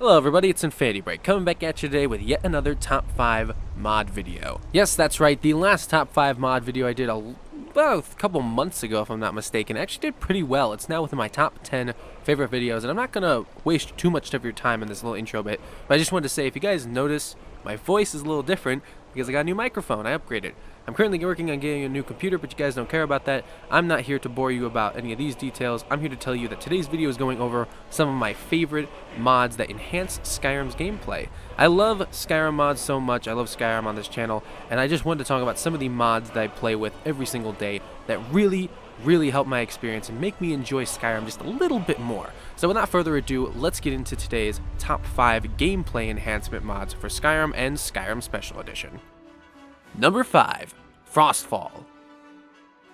Hello everybody, it's Infinity Break, coming back at you today with yet another top 5 mod video. Yes, that's right, the last top 5 mod video I did a couple months ago, if I'm not mistaken, actually did pretty well. It's now within my top 10 favorite videos, and I'm not going to waste too much of your time in this little intro bit, but I just wanted to say, if you guys notice, my voice is a little different because I got a new microphone. I upgraded. I'm currently working on getting a new computer, but you guys don't care about that. I'm not here to bore you about any of these details. I'm here to tell you that today's video is going over some of my favorite mods that enhance Skyrim's gameplay. I love Skyrim mods so much. I love Skyrim on this channel, and I just wanted to talk about some of the mods that I play with every single day that really help my experience and make me enjoy Skyrim just a little bit more. So without further ado, let's get into today's top 5 gameplay enhancement mods for Skyrim and Skyrim Special Edition. Number 5, Frostfall.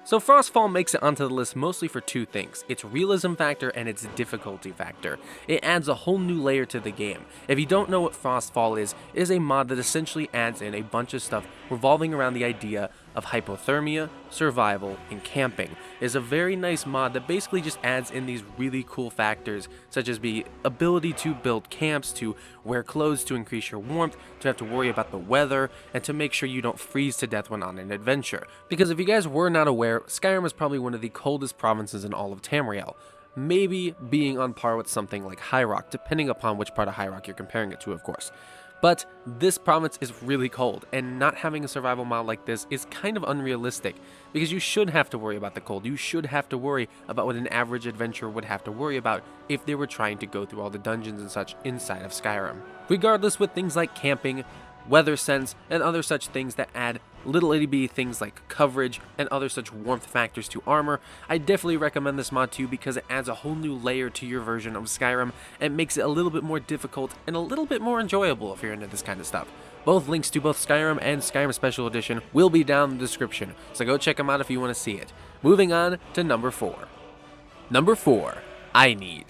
So Frostfall makes it onto the list mostly for two things, its realism factor and its difficulty factor. It adds a whole new layer to the game. If you don't know what Frostfall is, it is a mod that essentially adds in a bunch of stuff revolving around the idea of hypothermia, survival, and camping. It is a very nice mod that basically just adds in these really cool factors, such as the ability to build camps, to wear clothes to increase your warmth, to have to worry about the weather, and to make sure you don't freeze to death when on an adventure. Because if you guys were not aware, Skyrim is probably one of the coldest provinces in all of Tamriel, maybe being on par with something like High Rock, depending upon which part of High Rock you're comparing it to, of course. But this province is really cold, and not having a survival mod like this is kind of unrealistic, because you should have to worry about the cold. You should have to worry about what an average adventurer would have to worry about if they were trying to go through all the dungeons and such inside of Skyrim. Regardless, with things like camping, weather sense, and other such things that add little itty bitty things like coverage and other such warmth factors to armor, I definitely recommend this mod to you because it adds a whole new layer to your version of Skyrim and makes it a little bit more difficult and a little bit more enjoyable if you're into this kind of stuff. Both links to both Skyrim and Skyrim Special Edition will be down in the description, so go check them out if you want to see it. Moving on to number 4. Number 4, iNeed.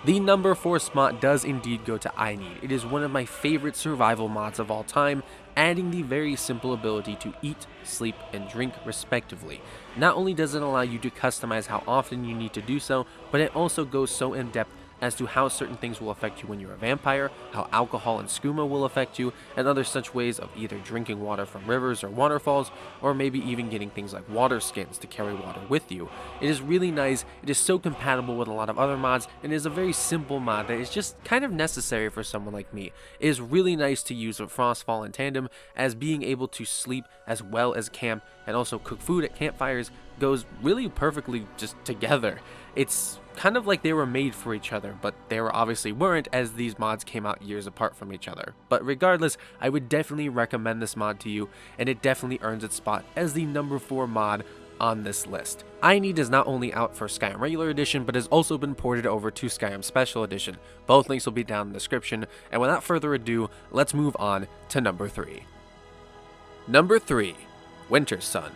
The number 4 spot does indeed go to iNeed. It is one of my favorite survival mods of all time, adding the very simple ability to eat, sleep, and drink respectively. Not only does it allow you to customize how often you need to do so, but it also goes so in depth as to how certain things will affect you when you're a vampire, how alcohol and skooma will affect you, and other such ways of either drinking water from rivers or waterfalls, or maybe even getting things like water skins to carry water with you. It is really nice, it is so compatible with a lot of other mods, and it is a very simple mod that is just kind of necessary for someone like me. It is really nice to use with Frostfall in tandem, as being able to sleep as well as camp, and also cook food at campfires goes really perfectly just together. It's kind of like they were made for each other, but they obviously weren't, as these mods came out years apart from each other. But regardless, I would definitely recommend this mod to you, and it definitely earns its spot as the number 4 mod on this list. iNeed is not only out for Skyrim Regular Edition, but has also been ported over to Skyrim Special Edition. Both links will be down in the description, and without further ado, let's move on to number 3. Number 3, Wintersun.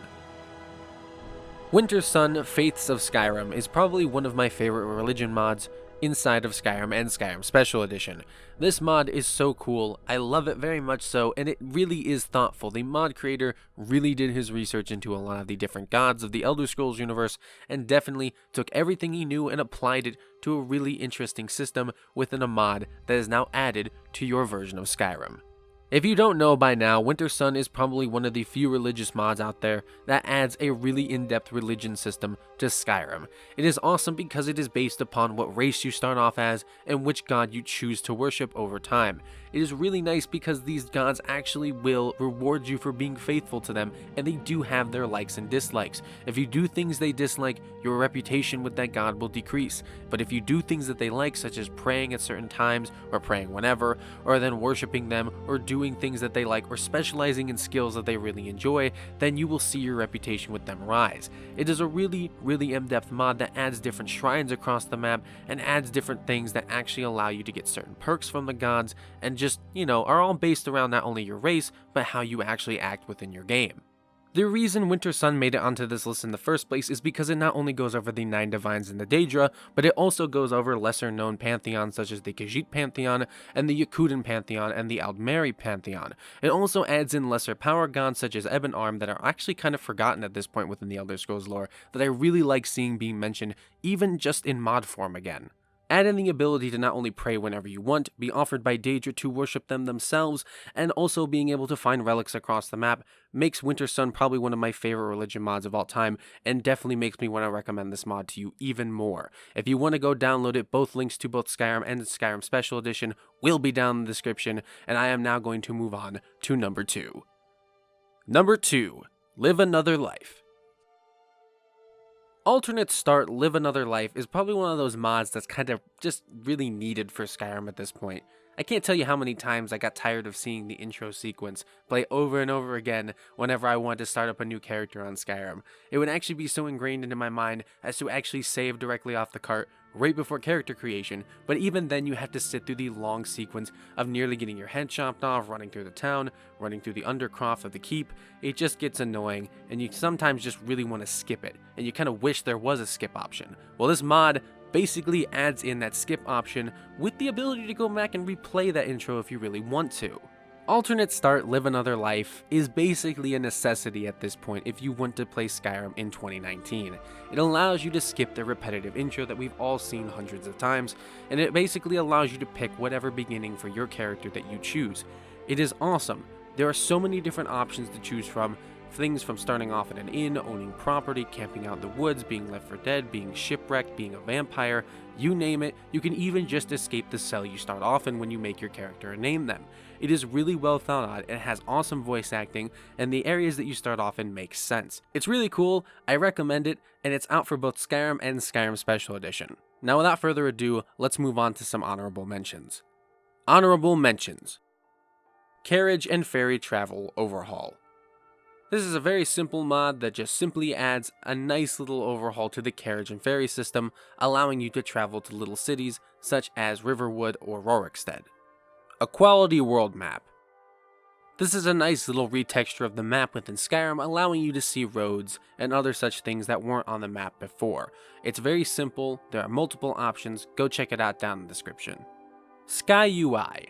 Wintersun, Faiths of Skyrim, is probably one of my favorite religion mods inside of Skyrim and Skyrim Special Edition. This mod is so cool, I love it very much so, and it really is thoughtful. The mod creator really did his research into a lot of the different gods of the Elder Scrolls universe, and definitely took everything he knew and applied it to a really interesting system within a mod that is now added to your version of Skyrim. If you don't know by now, Wintersun is probably one of the few religious mods out there that adds a really in-depth religion system to Skyrim. It is awesome because it is based upon what race you start off as and which god you choose to worship over time. It is really nice because these gods actually will reward you for being faithful to them, and they do have their likes and dislikes. If you do things they dislike, your reputation with that god will decrease. But if you do things that they like, such as praying at certain times, or praying whenever, or then worshiping them, or doing things that they like, or specializing in skills that they really enjoy, then you will see your reputation with them rise. It is a really in-depth mod that adds different shrines across the map, and adds different things that actually allow you to get certain perks from the gods, and just, are all based around not only your race, but how you actually act within your game. The reason Wintersun made it onto this list in the first place is because it not only goes over the 9 divines in the Daedra, but it also goes over lesser known pantheons such as the Khajiit pantheon, and the Yakutan pantheon, and the Aldmeri pantheon. It also adds in lesser power gods such as Ebon Arm that are actually kind of forgotten at this point within the Elder Scrolls lore, that I really like seeing being mentioned even just in mod form again. Add in the ability to not only pray whenever you want, be offered by Daedra to worship them themselves, and also being able to find relics across the map makes Wintersun probably one of my favorite religion mods of all time, and definitely makes me want to recommend this mod to you even more. If you want to go download it, both links to both Skyrim and the Skyrim Special Edition will be down in the description, and I am now going to move on to number 2. Number 2. Live Another Life. Alternate Start Live Another Life is probably one of those mods that's kind of just really needed for Skyrim at this point. I can't tell you how many times I got tired of seeing the intro sequence play over and over again whenever I wanted to start up a new character on Skyrim. It would actually be so ingrained into my mind as to actually save directly off the cart right before character creation, but even then you have to sit through the long sequence of nearly getting your head chopped off, running through the town, running through the undercroft of the keep. It just gets annoying, and you sometimes just really want to skip it, and you kind of wish there was a skip option. Well, this mod basically adds in that skip option with the ability to go back and replay that intro if you really want to. Alternate Start Live Another Life is basically a necessity at this point if you want to play Skyrim in 2019. It allows you to skip the repetitive intro that we've all seen hundreds of times, and it basically allows you to pick whatever beginning for your character that you choose. It is awesome. There are so many different options to choose from. Things from starting off at an inn, owning property, camping out in the woods, being left for dead, being shipwrecked, being a vampire, you name it. You can even just escape the cell you start off in when you make your character and name them. It is really well thought out, it has awesome voice acting, and the areas that you start off in make sense. It's really cool, I recommend it, and it's out for both Skyrim and Skyrim Special Edition. Now without further ado, let's move on to some honorable mentions. Honorable mentions. Carriage and Ferry Travel Overhaul. This is a very simple mod that just simply adds a nice little overhaul to the carriage and ferry system, allowing you to travel to little cities such as Riverwood or Rorikstead. A quality world map. This is a nice little retexture of the map within Skyrim, allowing you to see roads and other such things that weren't on the map before. It's very simple, there are multiple options, go check it out down in the description. SkyUI.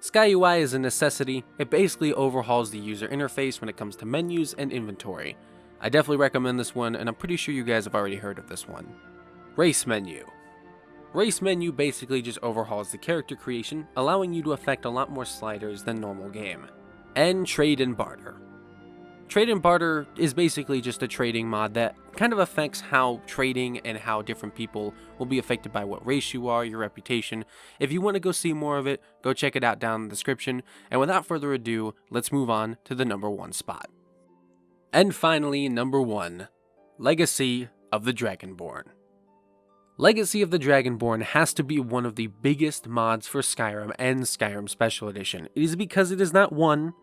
SkyUI is a necessity. It basically overhauls the user interface when it comes to menus and inventory. I definitely recommend this one, and I'm pretty sure you guys have already heard of this one. RaceMenu. RaceMenu basically just overhauls the character creation, allowing you to affect a lot more sliders than normal game. And Trade and Barter. Trade and Barter is basically just a trading mod that kind of affects how trading and how different people will be affected by what race you are, your reputation. If you want to go see more of it, go check it out down in the description. And without further ado, let's move on to the number 1 spot. And finally, number 1, Legacy of the Dragonborn. Legacy of the Dragonborn has to be one of the biggest mods for Skyrim and Skyrim Special Edition. It is because it is not 1,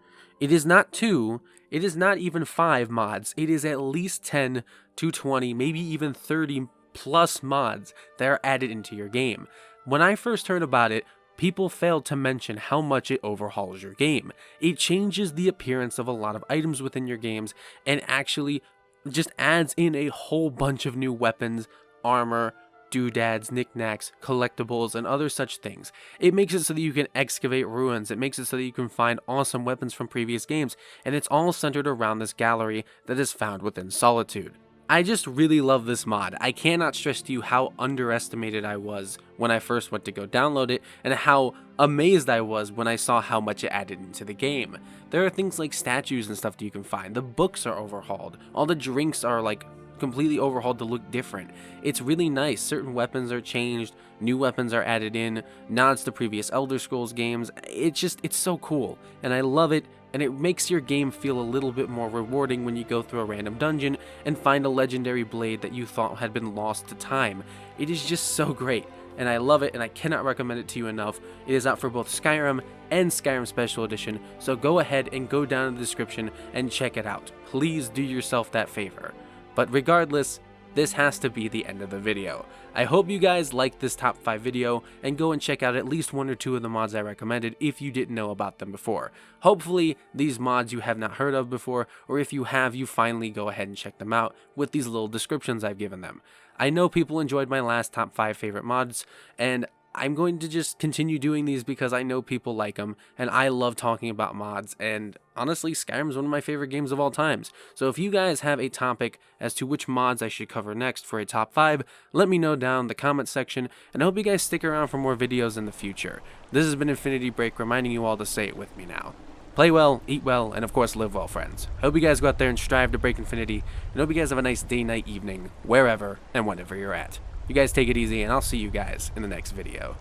it is not 2, it is not even 5 mods. It is at least 10 to 20, maybe even 30 plus mods that are added into your game. When I first heard about it, people failed to mention how much it overhauls your game. It changes the appearance of a lot of items within your games and actually just adds in a whole bunch of new weapons, armor, doodads, knickknacks, collectibles, and other such things. It makes it so that you can excavate ruins, it makes it so that you can find awesome weapons from previous games, and it's all centered around this gallery that is found within Solitude. I just really love this mod. I cannot stress to you how underestimated I was when I first went to go download it, and how amazed I was when I saw how much it added into the game. There are things like statues and stuff that you can find, the books are overhauled, all the drinks are like completely overhauled to look different. It's really nice. Certain weapons are changed, new weapons are added in, nods to previous Elder Scrolls games. It's so cool, and I love it, and it makes your game feel a little bit more rewarding when you go through a random dungeon and find a legendary blade that you thought had been lost to time. It is just so great, and I love it, and I cannot recommend it to you enough. It is out for both Skyrim and Skyrim Special Edition, so go ahead and go down in the description and check it out. Please do yourself that favor. But regardless, this has to be the end of the video. I hope you guys liked this top 5 video, and go and check out at least 1 or 2 of the mods I recommended if you didn't know about them before. Hopefully these mods you have not heard of before, or if you have, you finally go ahead and check them out with these little descriptions I've given them. I know people enjoyed my last top 5 favorite mods, and I'm going to just continue doing these because I know people like them, and I love talking about mods, and honestly, Skyrim is one of my favorite games of all times. So if you guys have a topic as to which mods I should cover next for a top 5, let me know down in the comment section, and I hope you guys stick around for more videos in the future. This has been Infinity Break, reminding you all to say it with me now. Play well, eat well, and of course live well, friends. Hope you guys go out there and strive to break infinity, and hope you guys have a nice day, night, evening, wherever and whenever you're at. You guys take it easy, and I'll see you guys in the next video.